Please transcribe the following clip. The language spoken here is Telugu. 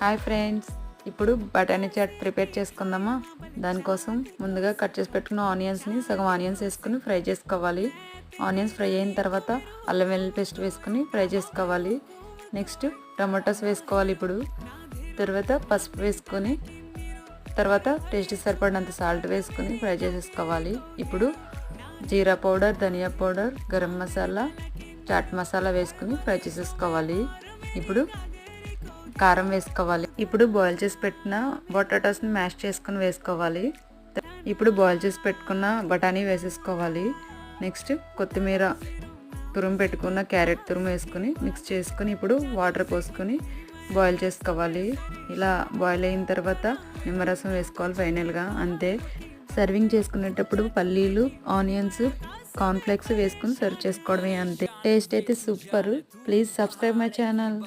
హాయ్ ఫ్రెండ్స్, ఇప్పుడు బఠానీ చాట్ ప్రిపేర్ చేసుకుందామా. దానికోసం ముందుగా కట్ చేసి పెట్టుకున్న ఆనియన్స్ని సగం ఆనియన్స్ వేసుకుని ఫ్రై చేసుకోవాలి. ఆనియన్స్ ఫ్రై అయిన తర్వాత అల్లం వెల్లుల్లి పేస్ట్ వేసుకుని ఫ్రై చేసుకోవాలి. నెక్స్ట్ టమాటోస్ వేసుకోవాలి. ఇప్పుడు తర్వాత పసుపు వేసుకొని తర్వాత టేస్ట్కి సరిపడినంత సాల్ట్ వేసుకొని ఫ్రై చేసేసుకోవాలి. ఇప్పుడు జీరా పౌడర్, ధనియా పౌడర్, గరం మసాలా, చాట్ మసాలా వేసుకుని ఫ్రై చేసేసుకోవాలి. ఇప్పుడు కారం వేసుకోవాలి. ఇప్పుడు బాయిల్ చేసి పెట్టిన పొటాటోస్ని మ్యాష్ చేసుకుని వేసుకోవాలి. ఇప్పుడు బాయిల్ చేసి పెట్టుకున్న బఠానీ వేసేసుకోవాలి. నెక్స్ట్ కొత్తిమీర, తురుము పెట్టుకున్న క్యారెట్ తురుము వేసుకుని మిక్స్ చేసుకుని ఇప్పుడు వాటర్ పోసుకొని బాయిల్ చేసుకోవాలి. ఇలా బాయిల్ అయిన తర్వాత నిమ్మరసం వేసుకోవాలి ఫైనల్గా. అంతే, సర్వింగ్ చేసుకునేటప్పుడు పల్లీలు, ఆనియన్స్, కార్న్ఫ్లేక్స్ వేసుకుని సర్వ్ చేసుకోవడమే. అంతే, టేస్ట్ అయితే super. Please subscribe my channel.